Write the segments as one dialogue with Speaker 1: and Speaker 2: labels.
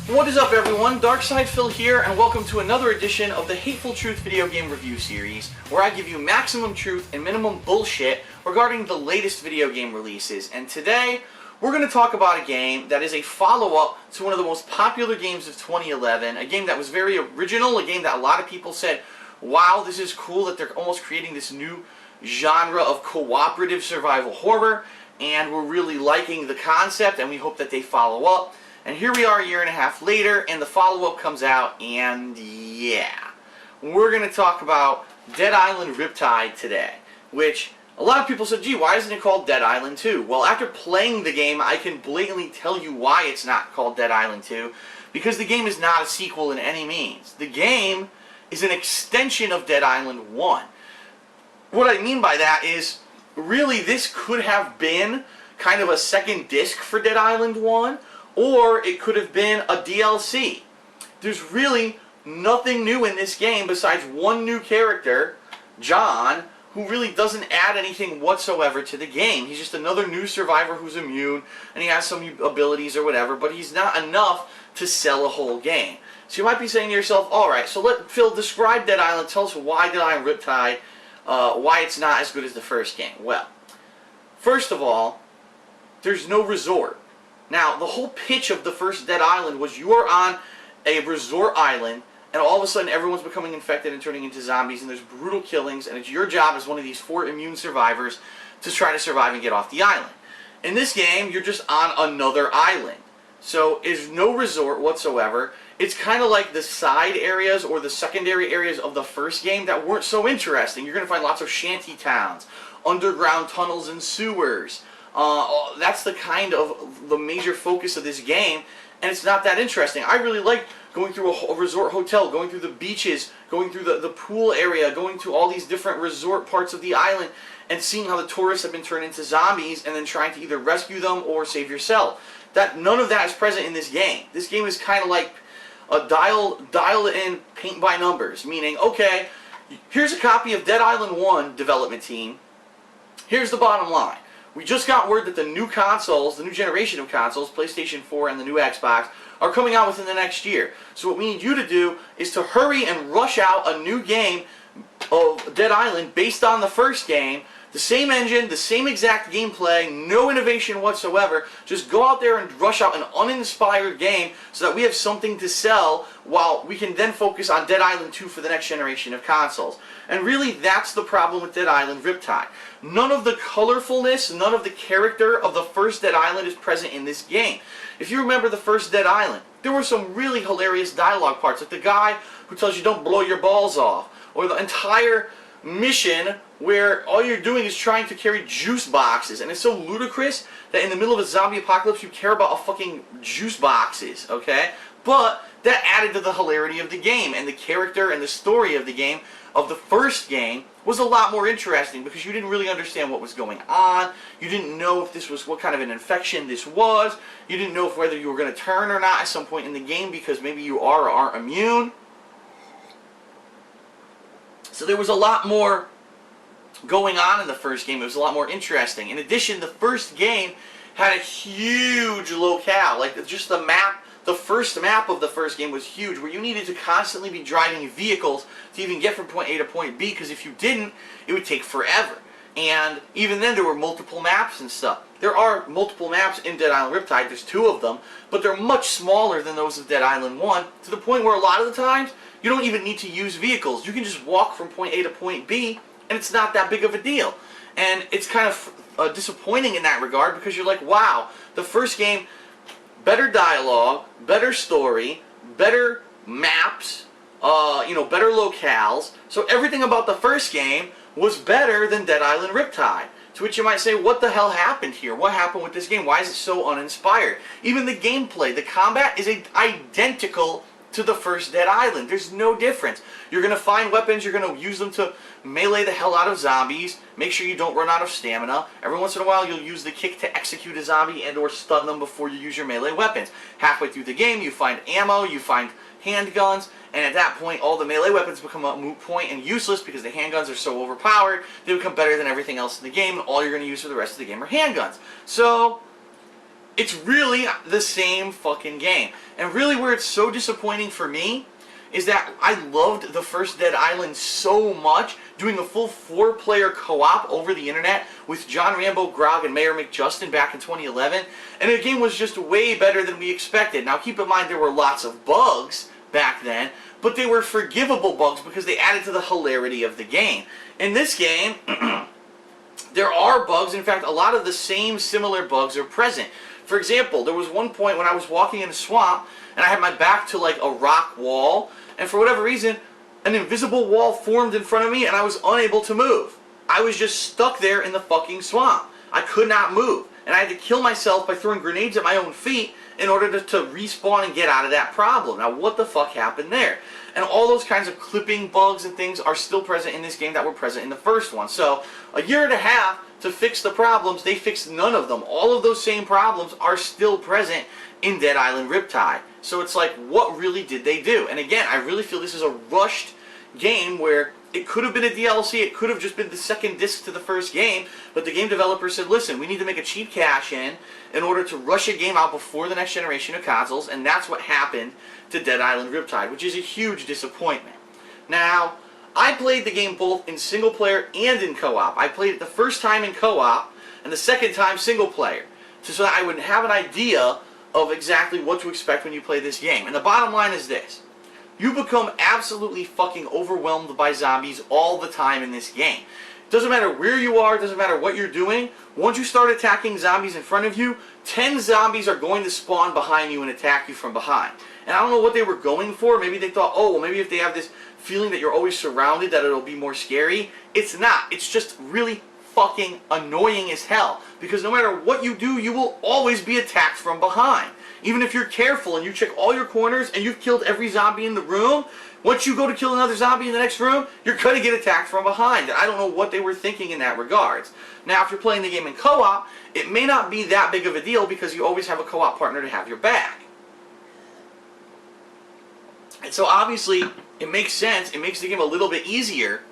Speaker 1: What is up, everyone? Darkside Phil here, and welcome to another edition of the Hateful Truth video game review series, where I give you maximum truth and minimum bullshit regarding the latest video game releases. And today, we're going to talk about a game that is a follow-up to one of the most popular games of 2011, a game that was very original, a game that a lot of people said, wow, this is cool that they're almost creating this new genre of cooperative survival horror, and we're really liking the concept, and we hope that they follow up. And here we are a year and a half later, and the follow-up comes out, and yeah. We're going to talk about Dead Island Riptide today, which a lot of people said, gee, why isn't it called Dead Island 2? Well, after playing the game, I can blatantly tell you why it's not called Dead Island 2, because the game is not a sequel in any means. The game is an extension of Dead Island 1. What I mean by that is, really, this could have been kind of a second disc for Dead Island 1, or it could have been a DLC. There's really nothing new in this game besides one new character, John, who really doesn't add anything whatsoever to the game. He's just another new survivor who's immune, and he has some abilities or whatever, but he's not enough to sell a whole game. So you might be saying to yourself, alright, so let Phil describe Dead Island, tell us why Dead Island Riptide, why it's not as good as the first game. Well, first of all, there's no resort. Now, the whole pitch of the first Dead Island was you are on a resort island, and all of a sudden everyone's becoming infected and turning into zombies, and there's brutal killings, and it's your job as one of these 4 immune survivors to try to survive and get off the island. In this game, you're just on another island. So, there's no resort whatsoever. It's kind of like the side areas or the secondary areas of the first game that weren't so interesting. You're going to find lots of shanty towns, underground tunnels and sewers. That's the kind of the major focus of this game, and it's not that interesting. I really like going through a resort hotel, going through the beaches, going through the pool area, going to all these different resort parts of the island, and seeing how the tourists have been turned into zombies, and then trying to either rescue them or save yourself. None of that is present in this game. This game is kind of like a dial-in paint by numbers, meaning, okay, here's a copy of Dead Island 1 development team. Here's the bottom line. We just got word that the new consoles, the new generation of consoles, PlayStation 4 and the new Xbox, are coming out within the next year. So what we need you to do is to hurry and rush out a new game of Dead Island based on the first game. The same engine, the same exact gameplay, no innovation whatsoever. Just go out there and rush out an uninspired game so that we have something to sell while we can then focus on Dead Island 2 for the next generation of consoles. And really, that's the problem with Dead Island Riptide. None of the colorfulness, none of the character of the first Dead Island is present in this game. If you remember the first Dead Island, there were some really hilarious dialogue parts, like the guy who tells you don't blow your balls off, or the entire mission where all you're doing is trying to carry juice boxes, and it's so ludicrous that in the middle of a zombie apocalypse you care about a fucking juice boxes, okay? But that added to the hilarity of the game, and the character and the story of the game, of the first game, was a lot more interesting because you didn't really understand what was going on. You didn't know if this was what kind of an infection this was. You didn't know if whether you were going to turn or not at some point in the game because maybe you are or aren't immune. So there was a lot more going on in the first game. It was a lot more interesting. In addition, the first game had a huge locale. Like, just the map, the first map of the first game was huge, where you needed to constantly be driving vehicles to even get from point A to point B, because if you didn't, it would take forever. And even then, there were multiple maps and stuff. There are multiple maps in Dead Island Riptide. There's 2 of them, but they're much smaller than those of Dead Island 1, to the point where a lot of the times, you don't even need to use vehicles. You can just walk from point A to point B, and it's not that big of a deal. And it's kind of disappointing in that regard, because you're like, wow, the first game, better dialogue, better story, better maps, better locales. So everything about the first game was better than Dead Island Riptide. To which you might say, what the hell happened here? What happened with this game? Why is it so uninspired? Even the gameplay, the combat is identical to the first Dead Island. There's no difference. You're going to find weapons, you're going to use them to melee the hell out of zombies, make sure you don't run out of stamina. Every once in a while you'll use the kick to execute a zombie and or stun them before you use your melee weapons. Halfway through the game you find ammo, you find handguns, and at that point all the melee weapons become a moot point and useless because the handguns are so overpowered, they become better than everything else in the game, and all you're going to use for the rest of the game are handguns. So It's really the same fucking game. And really where it's so disappointing for me is that I loved the first Dead Island so much, doing a full 4-player co-op over the internet with John Rambo, Grog, and Mayor McJustin back in 2011, and the game was just way better than we expected. Now keep in mind there were lots of bugs back then, but they were forgivable bugs because they added to the hilarity of the game. In this game, there are bugs. In fact, a lot of the same similar bugs are present. For example, there was one point when I was walking in a swamp and I had my back to like a rock wall, and for whatever reason, an invisible wall formed in front of me and I was unable to move. I was just stuck there in the fucking swamp. I could not move. And I had to kill myself by throwing grenades at my own feet in order to respawn and get out of that problem. Now what the fuck happened there? And all those kinds of clipping bugs and things are still present in this game that were present in the first one. So a year and a half to fix the problems, they fixed none of them. All of those same problems are still present in Dead Island Riptide. So it's like, what really did they do? And again, I really feel this is a rushed game where it could have been a DLC, it could have just been the second disc to the first game, but the game developer said, listen, we need to make a cheap cash in order to rush a game out before the next generation of consoles, and that's what happened to Dead Island Riptide, which is a huge disappointment. Now, I played the game both in single player and in co-op. I played it the first time in co-op, and the second time single player, so that I would have an idea of exactly what to expect when you play this game. And the bottom line is this. You become absolutely fucking overwhelmed by zombies all the time in this game. Doesn't matter where you are, doesn't matter what you're doing. Once you start attacking zombies in front of you, 10 zombies are going to spawn behind you and attack you from behind. And I don't know what they were going for. Maybe they thought, oh, well, maybe if they have this feeling that you're always surrounded, that it'll be more scary. It's not. It's just really fucking annoying as hell. Because no matter what you do, you will always be attacked from behind. Even if you're careful and you check all your corners and you've killed every zombie in the room, once you go to kill another zombie in the next room, you're going to get attacked from behind. I don't know what they were thinking in that regards. Now, if you're playing the game in co-op, it may not be that big of a deal because you always have a co-op partner to have your back. And so obviously, it makes sense. It makes the game a little bit easier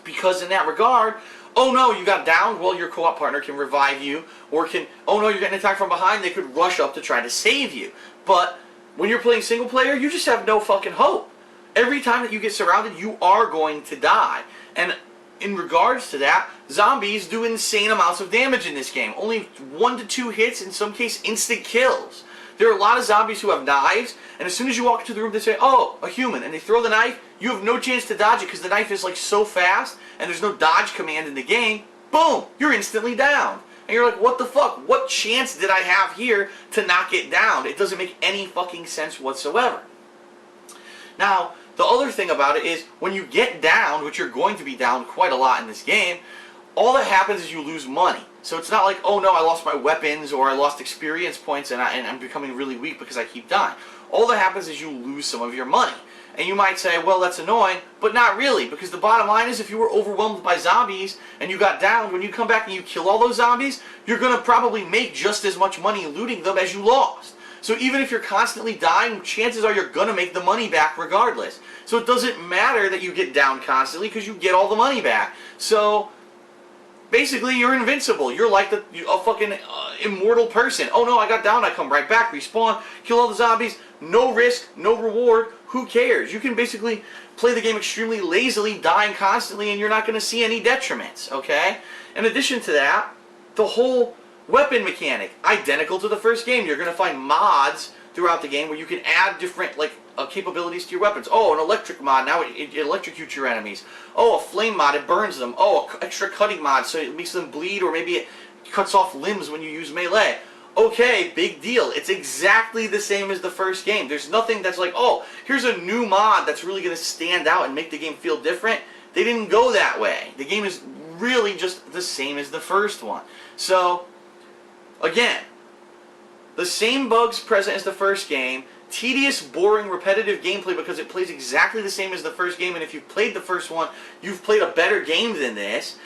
Speaker 1: because in that regard, oh no, you got downed, well your co-op partner can revive you, or can, oh no, you're getting attacked from behind, they could rush up to try to save you. But when you're playing single player, you just have no fucking hope. Every time that you get surrounded, you are going to die. And in regards to that, zombies do insane amounts of damage in this game. Only 1 to 2 hits, in some cases instant kills. There are a lot of zombies who have knives, and as soon as you walk into the room, they say, oh, a human, and they throw the knife. You have no chance to dodge it because the knife is like so fast, and there's no dodge command in the game. Boom! You're instantly down. And you're like, what the fuck? What chance did I have here to not get downed? It doesn't make any fucking sense whatsoever. Now, the other thing about it is, when you get downed, which you're going to be downed quite a lot in this game, all that happens is you lose money. So it's not like, oh no, I lost my weapons or I lost experience points and I'm becoming really weak because I keep dying. All that happens is you lose some of your money. And you might say, well, that's annoying, but not really, because the bottom line is if you were overwhelmed by zombies and you got downed, when you come back and you kill all those zombies, you're going to probably make just as much money looting them as you lost. So even if you're constantly dying, chances are you're going to make the money back regardless. So it doesn't matter that you get down constantly because you get all the money back. So basically, you're invincible. You're like a fucking immortal person. Oh no, I got down, I come right back, respawn, kill all the zombies, no risk, no reward, who cares? You can basically play the game extremely lazily, dying constantly, and you're not going to see any detriments, okay? In addition to that, the whole weapon mechanic, identical to the first game. You're going to find mods throughout the game where you can add different capabilities to your weapons. Oh, an electric mod, now it electrocutes your enemies. Oh, a flame mod, it burns them. Oh, an extra cutting mod, so it makes them bleed, or maybe it cuts off limbs when you use melee. Okay, big deal. It's exactly the same as the first game. There's nothing that's like, oh, here's a new mod that's really going to stand out and make the game feel different. They didn't go that way. The game is really just the same as the first one. So, again, the same bugs present as the first game, tedious, boring, repetitive gameplay because it plays exactly the same as the first game, and if you've played the first one, you've played a better game than this.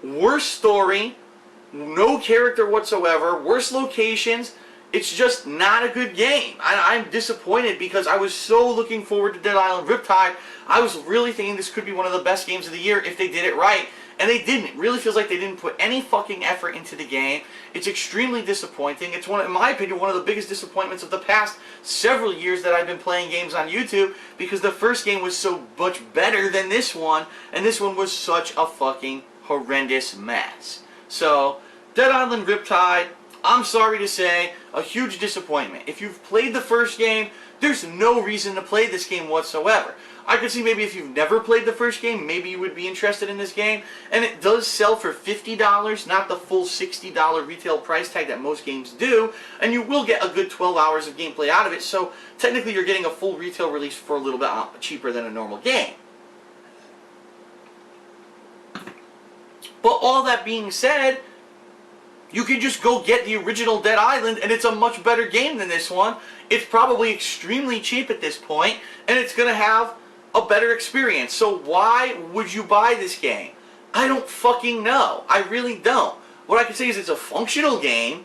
Speaker 1: Worse story, no character whatsoever, worse locations. It's just not a good game. I'm disappointed because I was so looking forward to Dead Island Riptide. I was really thinking this could be one of the best games of the year if they did it right. and they didn't. It really feels like they didn't put any fucking effort into the game. It's extremely disappointing. It's in my opinion, one of the biggest disappointments of the past several years that I've been playing games on YouTube, because the first game was so much better than this one, and this one was such a fucking horrendous mess. So, Dead Island Riptide, I'm sorry to say, a huge disappointment. If you've played the first game, there's no reason to play this game whatsoever. I could see maybe if you've never played the first game, maybe you would be interested in this game. And it does sell for $50, not the full $60 retail price tag that most games do. And you will get a good 12 hours of gameplay out of it. So technically you're getting a full retail release for a little bit cheaper than a normal game. But all that being said, you can just go get the original Dead Island, and it's a much better game than this one. It's probably extremely cheap at this point, and it's going to have a better experience. So why would you buy this game? I don't fucking know. I really don't. What I can say is it's a functional game.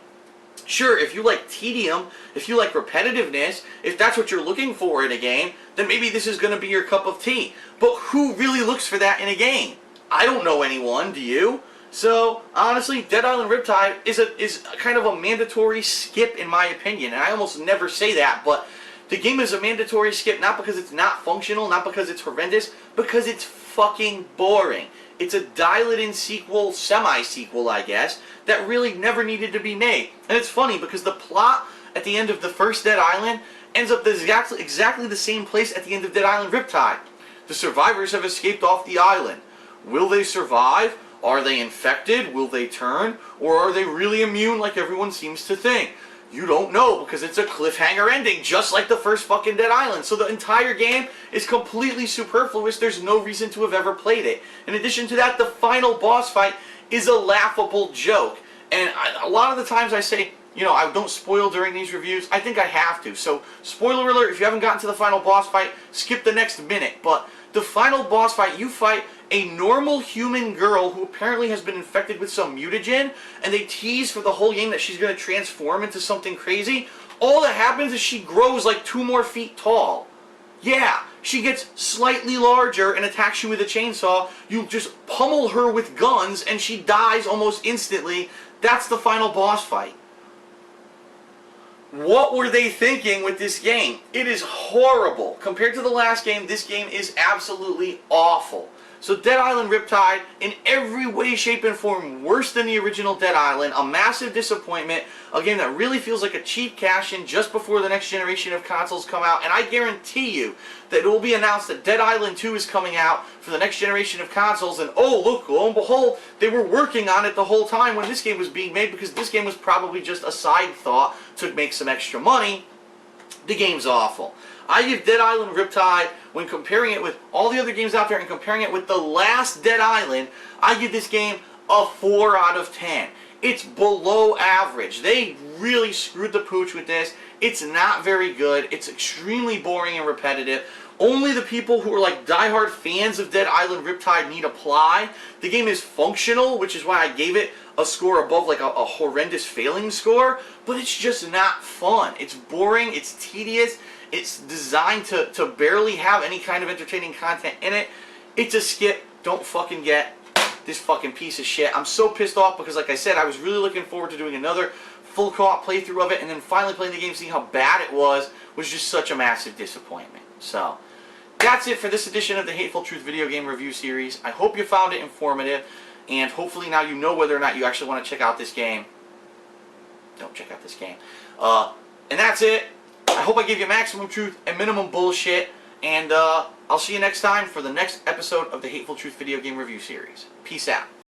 Speaker 1: Sure, if you like tedium, if you like repetitiveness, if that's what you're looking for in a game, then maybe this is going to be your cup of tea. But who really looks for that in a game? I don't know anyone, do you? So, honestly, Dead Island Riptide is kind of a mandatory skip in my opinion. And I almost never say that, but the game is a mandatory skip not because it's not functional, not because it's horrendous, because it's fucking boring. It's a dial-it-in sequel, semi-sequel, I guess, that really never needed to be made. And it's funny because the plot at the end of the first Dead Island ends up exactly the same place at the end of Dead Island Riptide. The survivors have escaped off the island. Will they survive? Are they infected? Will they turn? Or are they really immune like everyone seems to think? You don't know because it's a cliffhanger ending, just like the first fucking Dead Island. So the entire game is completely superfluous. There's no reason to have ever played it. In addition to that, the final boss fight is a laughable joke. And a lot of the times I say, you know, I don't spoil during these reviews. I think I have to. So, spoiler alert, if you haven't gotten to the final boss fight, skip the next minute. But the final boss fight, you fight a normal human girl who apparently has been infected with some mutagen, and they tease for the whole game that she's going to transform into something crazy. All that happens is she grows like 2 more feet tall. Yeah, she gets slightly larger and attacks you with a chainsaw. You just pummel her with guns, and she dies almost instantly. That's the final boss fight. What were they thinking with this game? It is horrible. Compared to the last game, this game is absolutely awful. So Dead Island Riptide, in every way, shape, and form, worse than the original Dead Island. A massive disappointment. A game that really feels like a cheap cash-in just before the next generation of consoles come out. And I guarantee you that it will be announced that Dead Island 2 is coming out for the next generation of consoles. And oh, look, lo and behold, they were working on it the whole time when this game was being made, because this game was probably just a side thought to make some extra money. The game's awful. I give Dead Island Riptide, when comparing it with all the other games out there and comparing it with the last Dead Island, I give this game a 4 out of 10. It's below average. They really screwed the pooch with this. It's not very good. It's extremely boring and repetitive. Only the people who are like diehard fans of Dead Island Riptide need apply. The game is functional, which is why I gave it a score above like a horrendous failing score, but it's just not fun. It's boring, it's tedious, it's designed to barely have any kind of entertaining content in it. It's a skip. Don't fucking get this fucking piece of shit. I'm so pissed off because, like I said, I was really looking forward to doing another full co-op playthrough of it, and then finally playing the game, seeing how bad it was just such a massive disappointment. So, that's it for this edition of the Hateful Truth video game review series. I hope you found it informative, and hopefully now you know whether or not you actually want to check out this game. Don't check out this game. And that's it. I hope I gave you maximum truth and minimum bullshit, and I'll see you next time for the next episode of the Hateful Truth video game review series. Peace out.